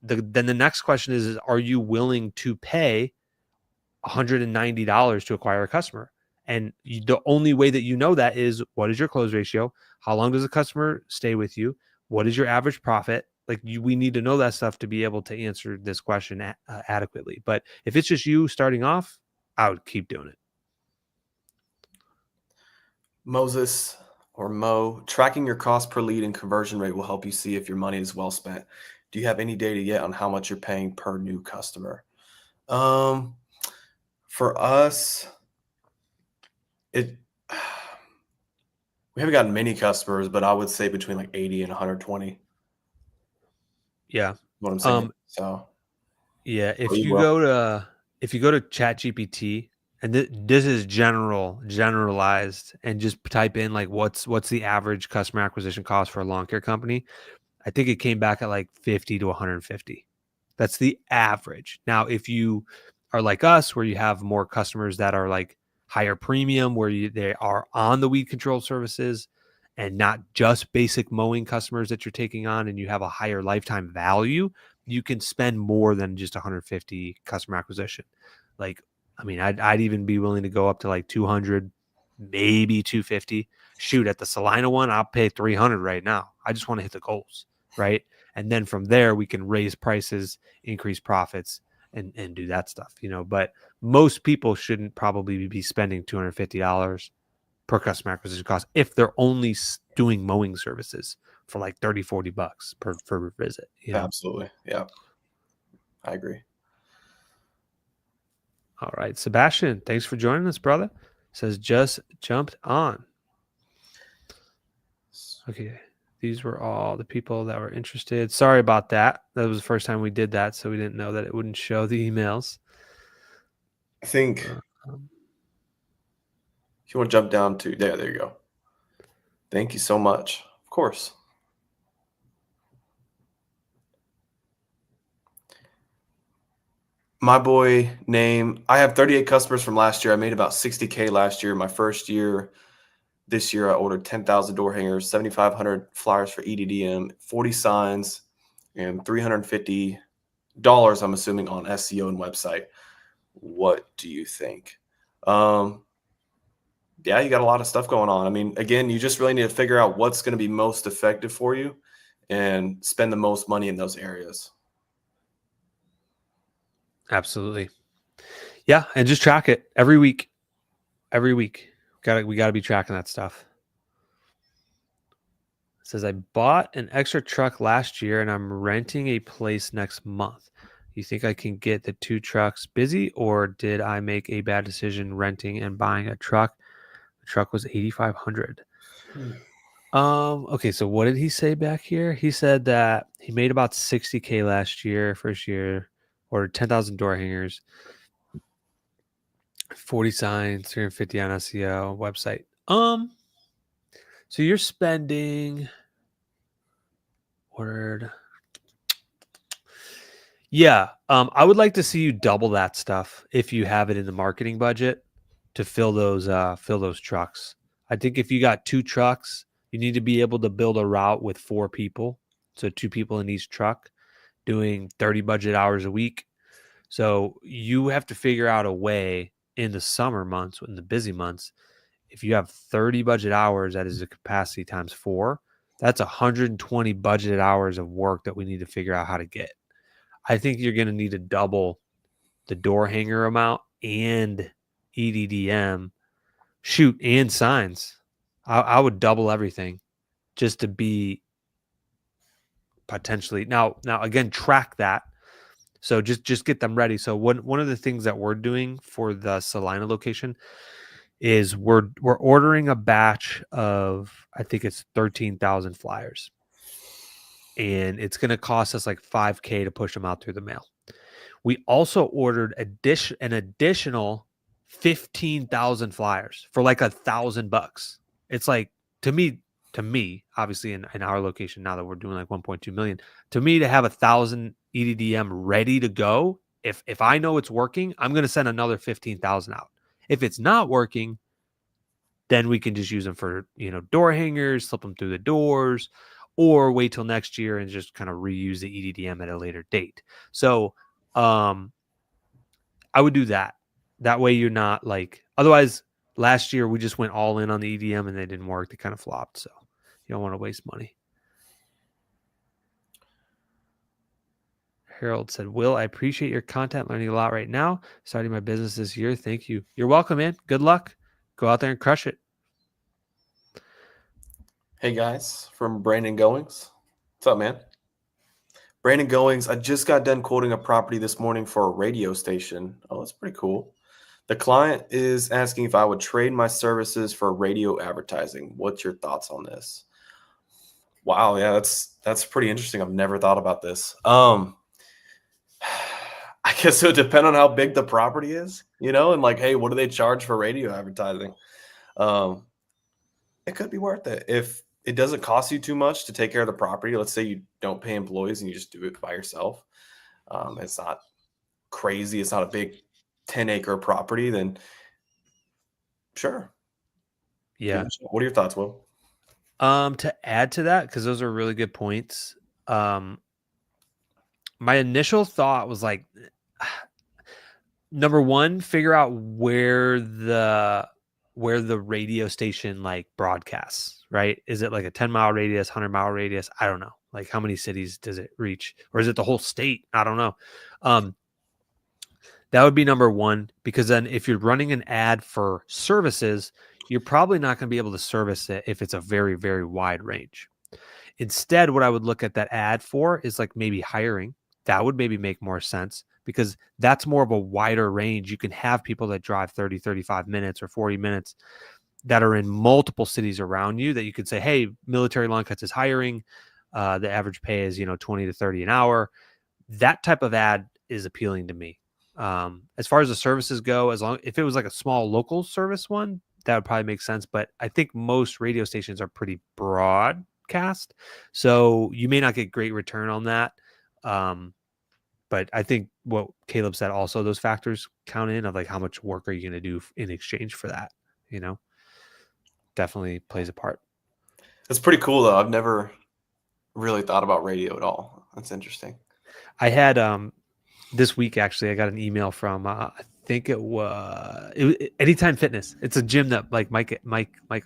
then the next question is are you willing to pay $190 to acquire a customer? And the only way that you know that is, what is your close ratio? How long does a customer stay with you? What is your average profit? Like we need to know that stuff to be able to answer this question adequately. But if it's just you starting off, I would keep doing it. Moses or Mo, tracking your cost per lead and conversion rate will help you see if your money is well spent. Do you have any data yet on how much you're paying per new customer? For us, we haven't gotten many customers, but I would say between like 80 and 120. Yeah. What I'm saying. So yeah, if you go to ChatGPT, and this is generalized, and just type in like what's the average customer acquisition cost for a lawn care company, I think it came back at like 50 to 150. That's the average. Now, if you are like us, where you have more customers that are like higher premium, where they are on the weed control services and not just basic mowing customers that you're taking on, and you have a higher lifetime value, you can spend more than just 150 customer acquisition. Like, I mean, I'd even be willing to go up to like 200, maybe 250. Shoot, at the Salina one, I'll pay 300 right now. I just want to hit the goals, right? And then from there, we can raise prices, increase profits, and do that stuff, but most people shouldn't probably be spending $250 per customer acquisition cost if they're only doing mowing services for like 30-40 bucks per visit. Absolutely. Yeah, I agree. All right, Sebastian, thanks for joining us, brother. Says just jumped on. Okay, these were all the people that were interested. Sorry about that. That was the first time we did that, so we didn't know that it wouldn't show the emails. I think if you want to jump down to there you go. Thank you so much. Of course. My boy name, I have 38 customers from last year. I made about 60K last year. My first year, this year, I ordered 10,000 door hangers, 7,500 flyers for EDDM, 40 signs, and $350, I'm assuming, on SEO and website. What do you think? Yeah, you got a lot of stuff going on. I mean, again, you just really need to figure out what's going to be most effective for you and spend the most money in those areas. Absolutely. Yeah, and just track it every week. Every week. We got to be tracking that stuff. It says, I bought an extra truck last year and I'm renting a place next month. You think I can get the 2 trucks busy, or did I make a bad decision renting and buying a truck? The truck was $8,500. Okay, so what did he say back here? He said that he made about 60K last year, first year, ordered 10,000 door hangers, 40 signs, 350 on SEO website. So you're spending ordered. Yeah. I would like to see you double that stuff if you have it in the marketing budget to fill those trucks. I think if you got 2 trucks, you need to be able to build a route with 4 people. So 2 people in each truck doing 30 budget hours a week. So you have to figure out a way in the summer months, in the busy months, if you have 30 budget hours, that is a capacity times 4. That's 120 budgeted hours of work that we need to figure out how to get. I think you're going to need to double the door hanger amount and EDDM, and signs. I would double everything just to be potentially now again, track that. So just get them ready. So one of the things that we're doing for the Salina location is we're ordering a batch of, I think it's 13,000 flyers. And it's going to cost us like $5K to push them out through the mail. We also ordered an additional 15,000 flyers for like $1,000. It's like, to me, obviously in our location now that we're doing like 1.2 million, to me, to have 1,000 EDDM ready to go, if I know it's working, I'm going to send another 15,000 out. If it's not working, then we can just use them for, door hangers, slip them through the doors, or wait till next year and just kind of reuse the EDDM at a later date. So I would do that. That way you're not like, otherwise last year we just went all in on the EDM and they didn't work. They kind of flopped. So you don't want to waste money. Harold said, Will, I appreciate your content. Learning a lot right now. Starting my business this year. Thank you. You're welcome, man. Good luck. Go out there and crush it. Hey guys, from Brandon Goings. What's up, man? Brandon Goings, I just got done quoting a property this morning for a radio station. Oh, that's pretty cool. The client is asking if I would trade my services for radio advertising. What's your thoughts on this? Wow, yeah, that's pretty interesting. I've never thought about this. I guess it would depend on how big the property is, and like, hey, what do they charge for radio advertising? It could be worth it. If it doesn't cost you too much to take care of the property, let's say you don't pay employees and you just do it by yourself. It's not crazy. It's not a big 10-acre property, then sure. Yeah. What are your thoughts, Will? To add to that, because those are really good points. My initial thought was like, number one, figure out where the radio station like broadcasts, right? Is it like a 10-mile radius, 100-mile radius? I don't know. Like, how many cities does it reach? Or is it the whole state? I don't know. That would be number one, because then if you're running an ad for services, you're probably not going to be able to service it if it's a very, very wide range. Instead, what I would look at that ad for is like maybe hiring. That would maybe make more sense because that's more of a wider range. You can have people that drive 30, 35 minutes or 40 minutes that are in multiple cities around you that you could say, hey, Military Lawn Cuts is hiring. The average pay is, 20 to 30 an hour. That type of ad is appealing to me. As far as the services go, if it was like a small local service one, that would probably make sense. But I think most radio stations are pretty broadcast, so you may not get great return on that. But I think what Caleb said also, those factors count in of like how much work are you going to do in exchange for that, definitely plays a part. That's pretty cool though. I've never really thought about radio at all. That's interesting. I had this week actually I got an email from I think it was Anytime Fitness. It's a gym that like Mike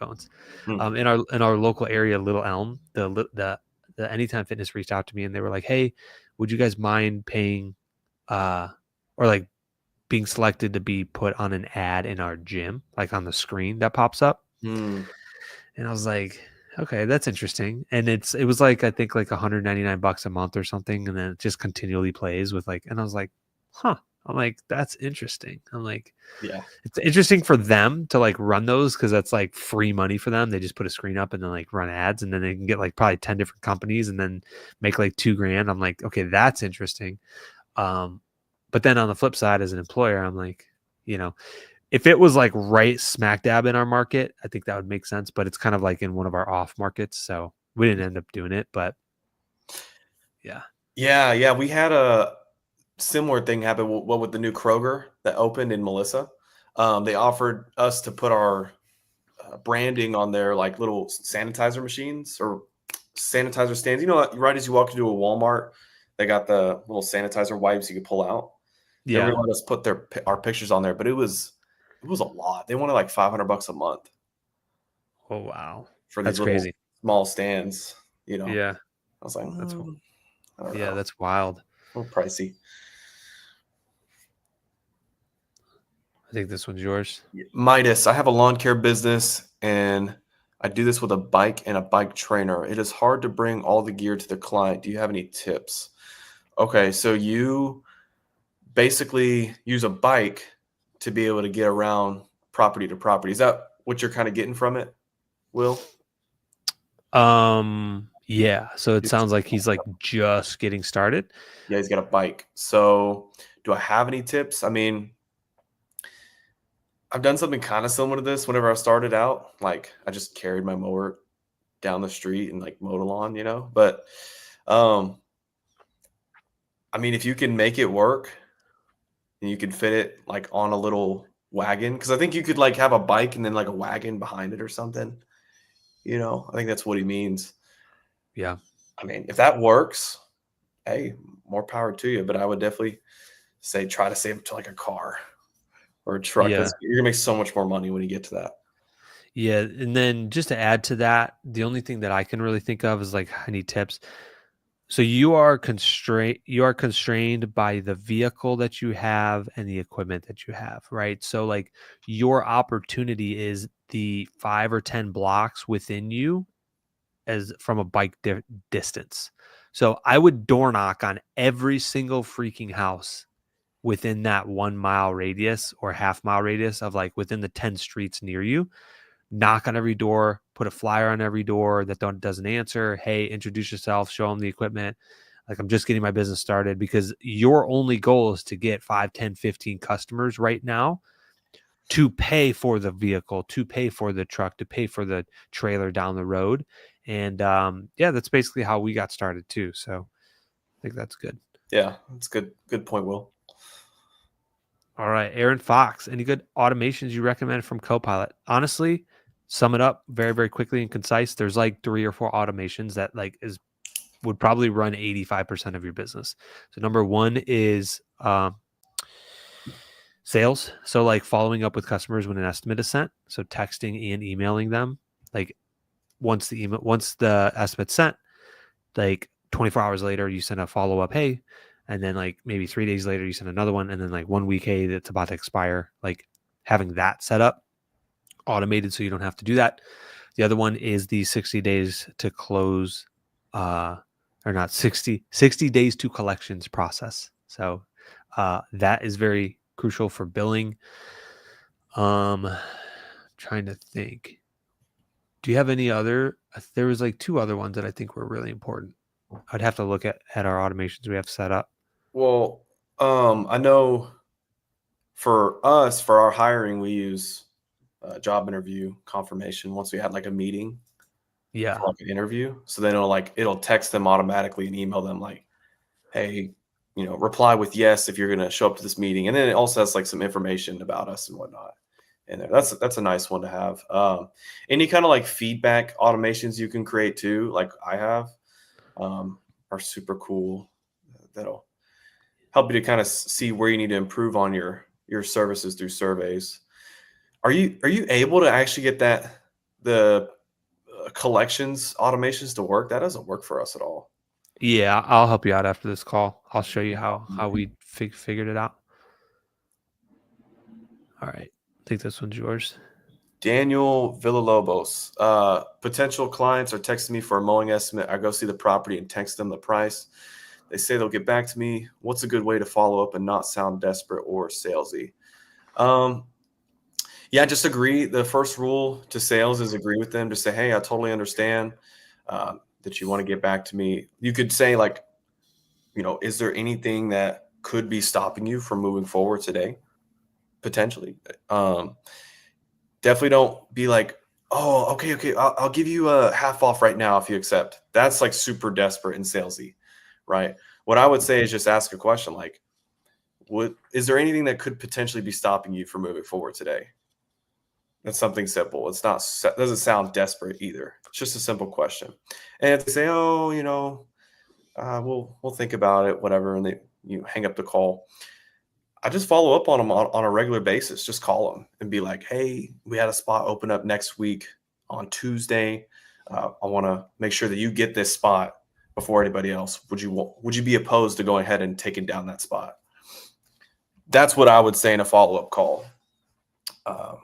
owns. In our local area, Little Elm. The Anytime Fitness reached out to me and they were like, hey, would you guys mind paying or like being selected to be put on an ad in our gym, like on the screen that pops up? And I was like, okay, that's interesting. And it was like, I think like $199 a month or something. And then it just continually plays with like, and I was like, huh. I'm like, that's interesting. I'm like, yeah, it's interesting for them to like run those because that's like free money for them. They just put a screen up and then like run ads and then they can get like probably 10 different companies and then make like $2,000. I'm like, okay, that's interesting. But then on the flip side, as an employer, I'm like, if it was like right smack dab in our market, I think that would make sense. But it's kind of like in one of our off markets, so we didn't end up doing it. But yeah, we had a similar thing happen with the new Kroger that opened in Melissa. They offered us to put our branding on their like little sanitizer machines or sanitizer stands. Right as you walk into a Walmart, they got the little sanitizer wipes you can pull out. They were let us put our pictures on there, but it was a lot. They wanted like $500 a month. Oh wow, for these little crazy small stands. Yeah, I was like, that's I don't yeah, know. that's wild. A little pricey. I think this one's yours. Midas, I have a lawn care business and I do this with a bike and a bike trainer. It is hard to bring all the gear to the client. Do you have any tips? Okay, so you basically use a bike to be able to get around property to property. Is that what you're kind of getting from it, Will? Yeah. So it sounds like he's like just getting started. Yeah, he's got a bike. So do I have any tips? I mean, I've done something kind of similar to this whenever I started out. Like I just carried my mower down the street and like mowed a lawn, But I mean, if you can make it work and you can fit it like on a little wagon, because I think you could like have a bike and then like a wagon behind it or something. I think that's what he means. Yeah. I mean, if that works, hey, more power to you. But I would definitely say try to save it to like a car or a truck. Yeah. You're gonna make so much more money when you get to that. Yeah. And then just to add to that, the only thing that I can really think of is like I need tips. So you are constrained by the vehicle that you have and the equipment that you have, right? So like your opportunity is the 5 or 10 blocks within you as from a bike distance. So I would door knock on every single freaking house within that 1 mile radius or half-mile radius of like within the 10 streets near you. Knock on every door, put a flyer on every door that doesn't answer. Hey, introduce yourself, show them the equipment. Like I'm just getting my business started, because your only goal is to get 5, 10, 15 customers right now to pay for the vehicle, to pay for the truck, to pay for the trailer down the road. And that's basically how we got started too. So I think that's good. Yeah, that's good. Good point, Will. All right, Aaron Fox, any good automations you recommend from Copilot? Honestly, sum it up very, very quickly and concise. There's like 3 or 4 automations that like would probably run 85% of your business. So number 1 is sales. So like following up with customers when an estimate is sent. So texting and emailing them. Like once the estimate's sent, like 24 hours later, you send a follow-up. Hey, and then like maybe 3 days later you send another one, and then like 1 week, hey, that's about to expire. Like having that set up automated so you don't have to do that. The other one is the 60 days to close, or not 60 days to collections process. So that is very crucial for billing. Trying to think. Do you have any other? There was like 2 other ones that I think were really important. I'd have to look at our automations we have set up. Well, I know for us, for our hiring, we use job interview confirmation once we had like a meeting Yeah. for like an interview. So then it'll text them automatically and email them like, hey, reply with yes if you're going to show up to this meeting. And then it also has like some information about us and whatnot. And that's a nice one to have. Any kind of like feedback automations you can create too, like I have, are super cool. That'll help you to kind of see where you need to improve on your services through surveys. Are you able to actually get the collections automations to work? That doesn't work for us at all. Yeah, I'll help you out after this call. I'll show you how we figured it out. All right. I think this one's yours. Daniel Villalobos. Potential clients are texting me for a mowing estimate. I go see the property and text them the price. They say they'll get back to me. What's a good way to follow up and not sound desperate or salesy? Yeah, just agree. The first rule to sales is agree with them. Just say, hey, I totally understand that you want to get back to me. You could say like, is there anything that could be stopping you from moving forward today? Potentially. Definitely don't be like, oh, okay. I'll give you a half off right now if you accept. That's like super desperate and salesy, right? What I would say is just ask a question like, is there anything that could potentially be stopping you from moving forward today? That's something simple. Doesn't sound desperate either. It's just a simple question. And if they say, oh, we'll think about it, whatever, and you hang up the call, I just follow up on them on a regular basis. Just call them and be like, hey, we had a spot open up next week on Tuesday. I want to make sure that you get this spot before anybody else. Would you be opposed to going ahead and taking down that spot? That's what I would say in a follow-up call. A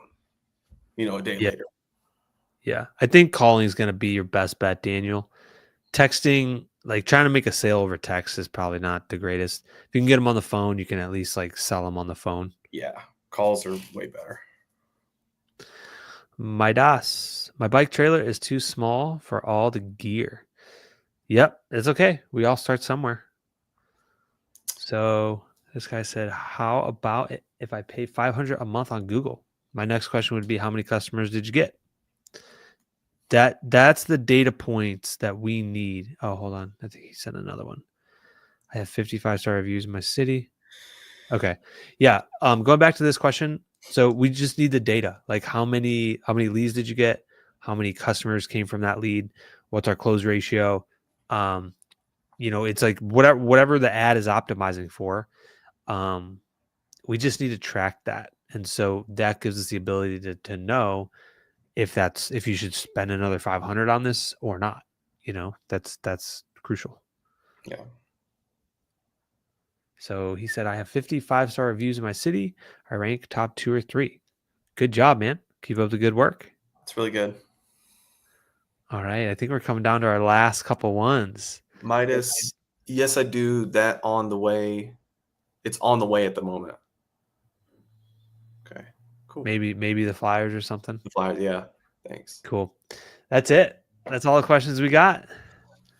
day later. Yeah. I think calling is going to be your best bet, Daniel. Texting, like trying to make a sale over text is probably not the greatest. If you can get them on the phone, you can at least like sell them on the phone. Yeah. Calls are way better. My bike trailer is too small for all the gear. Yep. It's okay. We all start somewhere. So this guy said, how about it if I pay $500 a month on Google? My next question would be, how many customers did you get? That's the data points that we need. Oh, hold on. I think he sent another one. I have 55-star reviews in my city. Okay. Yeah. Going back to this question. So we just need the data. Like how many leads did you get? How many customers came from that lead? What's our close ratio? It's like whatever the ad is optimizing for. We just need to track that. And so that gives us the ability to know if you should spend another 500 on this or not. That's crucial. Yeah. So he said, I have 55-star reviews in my city. I rank top 2 or 3. Good job, man. Keep up the good work. It's really good. All right. I think we're coming down to our last couple ones. Midas. Yes, I do that on the way. It's on the way at the moment. Okay, cool. Maybe the Flyers or something. The Flyers, yeah. Thanks. Cool. That's it. That's all the questions we got.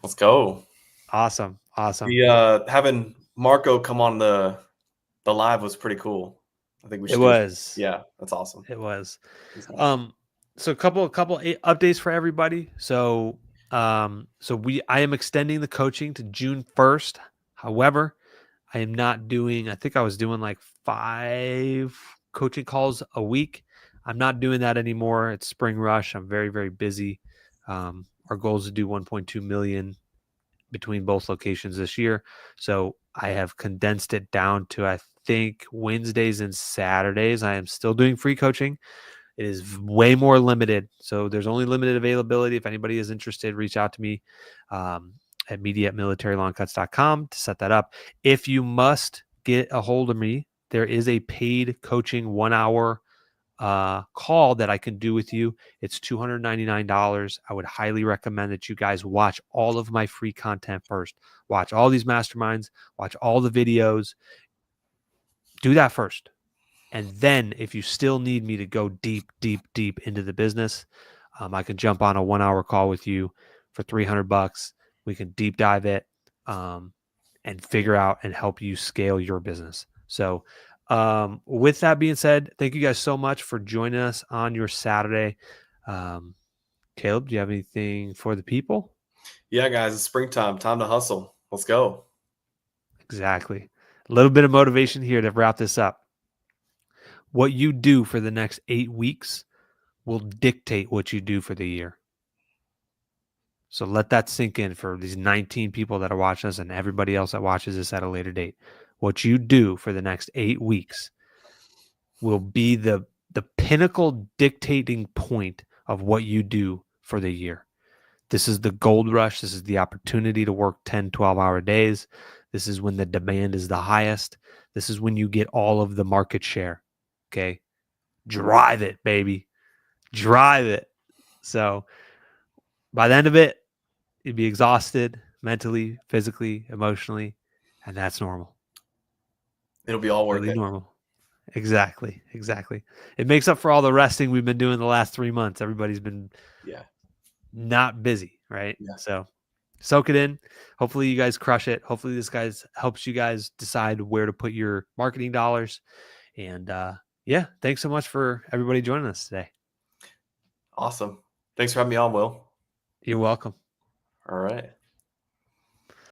Let's go. Awesome. Having Marco come on the live was pretty cool. I think we should. It was. Yeah, that's awesome. It was. Nice. So a couple updates for everybody. So I am extending the coaching to June 1st. However, I am not doing, I think I was doing like 5 coaching calls a week. I'm not doing that anymore. It's spring rush. I'm very, very busy. Our goal is to do 1.2 million between both locations this year. So I have condensed it down to, I think, Wednesdays and Saturdays. I am still doing free coaching. It is way more limited. So there's only limited availability. If anybody is interested, reach out to me. at media@militarylawncuts.com to set that up. If you must get a hold of me, there is a paid coaching 1 hour call that I can do with you. It's $299. I would highly recommend that you guys watch all of my free content first. Watch all these masterminds, watch all the videos. Do that first. And then if you still need me to go deep, deep, deep into the business, I can jump on a 1 hour call with you for $300. We can deep dive it and figure out and help you scale your business. So with that being said, thank you guys so much for joining us on your Saturday. Caleb, do you have anything for the people? Yeah, guys, it's springtime. Time to hustle. Let's go. Exactly. A little bit of motivation here to wrap this up. What you do for the next 8 weeks will dictate what you do for the year. So let that sink in for these 19 people that are watching us and everybody else that watches this at a later date. What you do for the next 8 weeks will be the pinnacle dictating point of what you do for the year. This is the gold rush. This is the opportunity to work 10, 12-hour days. This is when the demand is the highest. This is when you get all of the market share. Okay? Drive it, baby. Drive it. So by the end of it, you'd be exhausted mentally, physically, emotionally, and that's normal. It'll be all worth Really it. normal. Exactly. It makes up for all the resting we've been doing the last 3 months. Everybody's been not busy, right? Yeah. So soak it in. Hopefully you guys crush it. Hopefully this guys helps you guys decide where to put your marketing dollars. And yeah, thanks so much for everybody joining us today. Awesome. Thanks for having me on, Will. You're welcome. All right.